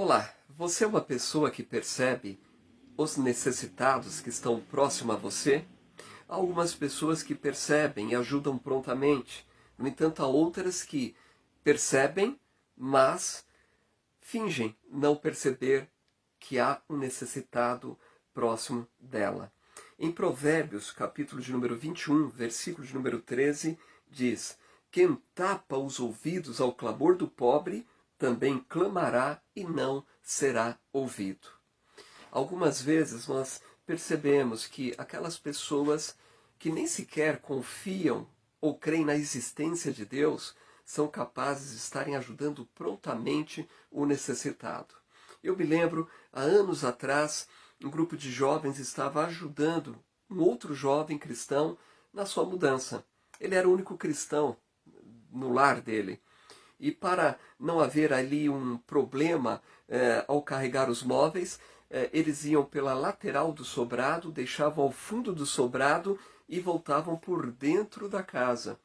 Olá, você é uma pessoa que percebe os necessitados que estão próximo a você? Há algumas pessoas que percebem e ajudam prontamente. No entanto, há outras que percebem, mas fingem não perceber que há um necessitado próximo dela. Em Provérbios, capítulo de número 21, versículo de número 13, diz: Quem tapa os ouvidos ao clamor do pobre, também clamará e não será ouvido. Algumas vezes nós percebemos que aquelas pessoas que nem sequer confiam ou creem na existência de Deus são capazes de estarem ajudando prontamente o necessitado. Eu me lembro, há anos atrás, um grupo de jovens estava ajudando um outro jovem cristão na sua mudança. Ele era o único cristão no lar dele. E para não haver ali um problema ao carregar os móveis, eles iam pela lateral do sobrado, deixavam ao fundo do sobrado e voltavam por dentro da casa,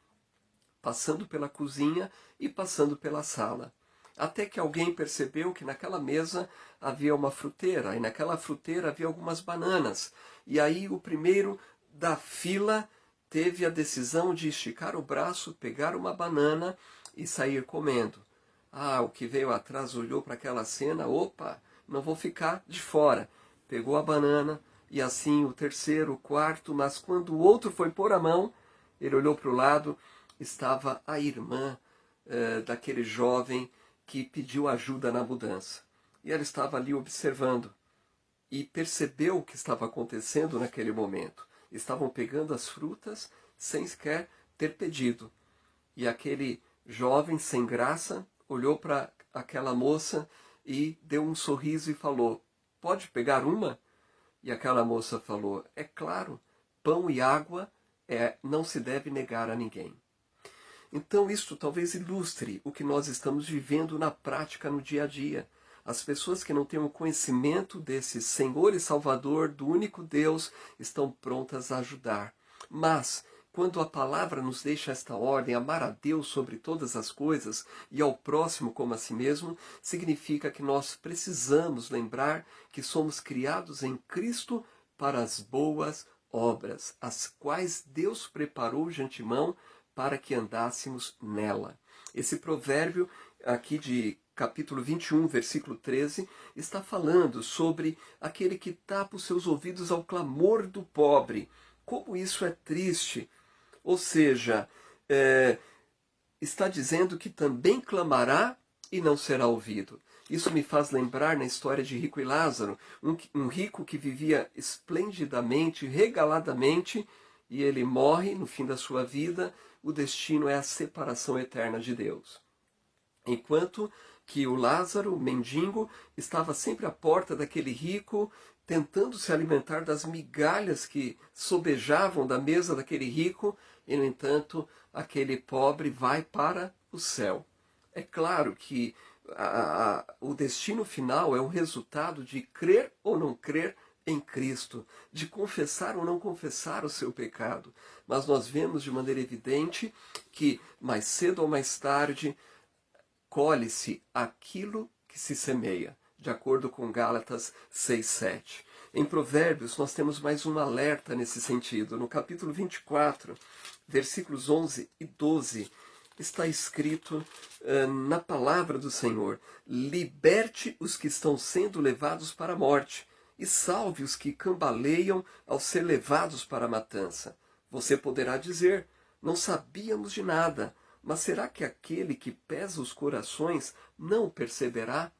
passando pela cozinha e passando pela sala. Até que alguém percebeu que naquela mesa havia uma fruteira, e naquela fruteira havia algumas bananas. E aí o primeiro da fila teve a decisão de esticar o braço, pegar uma banana e sair comendo. O que veio atrás olhou para aquela cena, opa, não vou ficar de fora. Pegou a banana e assim o terceiro, o quarto, mas quando o outro foi pôr a mão, ele olhou para o lado, estava a irmã daquele jovem que pediu ajuda na mudança. E ela estava ali observando e percebeu o que estava acontecendo naquele momento. Estavam pegando as frutas sem sequer ter pedido. E aquele jovem sem graça olhou para aquela moça e deu um sorriso e falou: pode pegar uma? E aquela moça falou: é claro, pão e água não se deve negar a ninguém. Então isto talvez ilustre o que nós estamos vivendo na prática no dia a dia. As pessoas que não têm o conhecimento desse Senhor e Salvador, do único Deus, estão prontas a ajudar. Mas, quando a palavra nos deixa esta ordem, amar a Deus sobre todas as coisas e ao próximo como a si mesmo, significa que nós precisamos lembrar que somos criados em Cristo para as boas obras, as quais Deus preparou de antemão para que andássemos nela. Esse provérbio aqui de capítulo 21, versículo 13, está falando sobre aquele que tapa os seus ouvidos ao clamor do pobre. Como isso é triste! Ou seja, está dizendo que também clamará e não será ouvido. Isso me faz lembrar na história de Rico e Lázaro, um rico que vivia esplendidamente, regaladamente, e ele morre no fim da sua vida. O destino é a separação eterna de Deus. Enquanto que o Lázaro, o mendigo, estava sempre à porta daquele rico, tentando se alimentar das migalhas que sobejavam da mesa daquele rico, e, no entanto, aquele pobre vai para o céu. É claro que o destino final é o resultado de crer ou não crer em Cristo, de confessar ou não confessar o seu pecado. Mas nós vemos de maneira evidente que, mais cedo ou mais tarde, colhe-se aquilo que se semeia, de acordo com Gálatas 6:7. Em Provérbios, nós temos mais um alerta nesse sentido. No capítulo 24, versículos 11 e 12, está escrito na palavra do Senhor: liberte os que estão sendo levados para a morte, e salve os que cambaleiam ao ser levados para a matança. Você poderá dizer: não sabíamos de nada, mas será que aquele que pesa os corações não perceberá?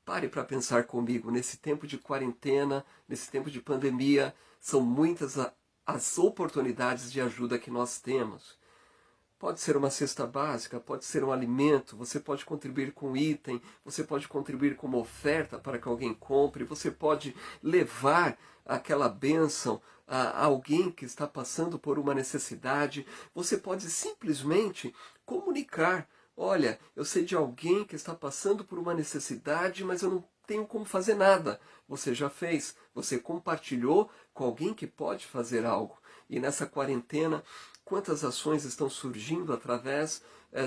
Pare para pensar comigo, nesse tempo de quarentena, nesse tempo de pandemia, são muitas as oportunidades de ajuda que nós temos. Pode ser uma cesta básica, pode ser um alimento, você pode contribuir com um item, você pode contribuir com uma oferta para que alguém compre, você pode levar aquela bênção a alguém que está passando por uma necessidade, você pode simplesmente comunicar: olha, eu sei de alguém que está passando por uma necessidade, mas eu não tenho como fazer nada. Você já fez, você compartilhou com alguém que pode fazer algo. E nessa quarentena, quantas ações estão surgindo através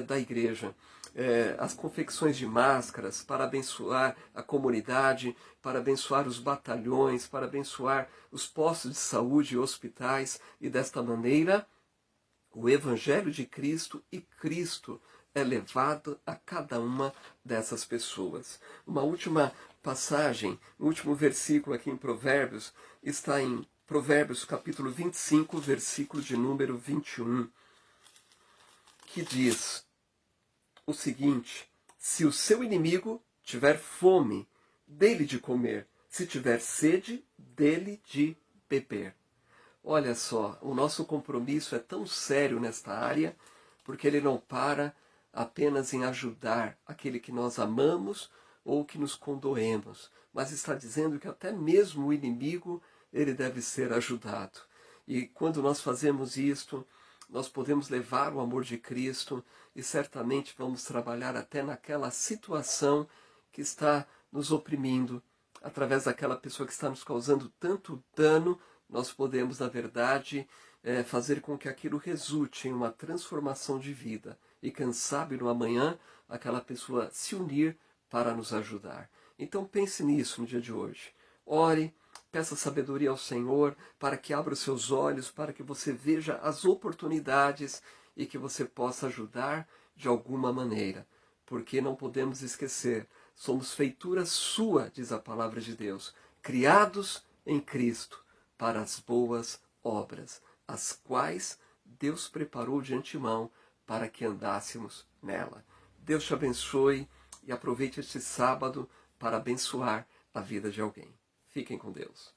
da igreja? as confecções de máscaras, para abençoar a comunidade, para abençoar os batalhões, para abençoar os postos de saúde e hospitais, e desta maneira o Evangelho de Cristo e Cristo é levado a cada uma dessas pessoas. Uma última passagem, o último versículo aqui em Provérbios, está em Provérbios capítulo 25, versículo de número 21, que diz o seguinte: se o seu inimigo tiver fome, dê-lhe de comer; se tiver sede, dê-lhe de beber. Olha só, o nosso compromisso é tão sério nesta área, porque ele não para apenas em ajudar aquele que nós amamos ou que nos condoemos, mas está dizendo que até mesmo o inimigo, ele deve ser ajudado. E quando nós fazemos isto, nós podemos levar o amor de Cristo e certamente vamos trabalhar até naquela situação que está nos oprimindo, através daquela pessoa que está nos causando tanto dano. Nós podemos, na verdade, fazer com que aquilo resulte em uma transformação de vida. E quem sabe no amanhã aquela pessoa se unir para nos ajudar. Então pense nisso no dia de hoje. Ore, peça sabedoria ao Senhor para que abra os seus olhos, para que você veja as oportunidades e que você possa ajudar de alguma maneira. Porque não podemos esquecer, somos feitura sua, diz a palavra de Deus, criados em Cristo para as boas obras, as quais Deus preparou de antemão para que andássemos nela. Deus te abençoe e aproveite este sábado para abençoar a vida de alguém. Fiquem com Deus.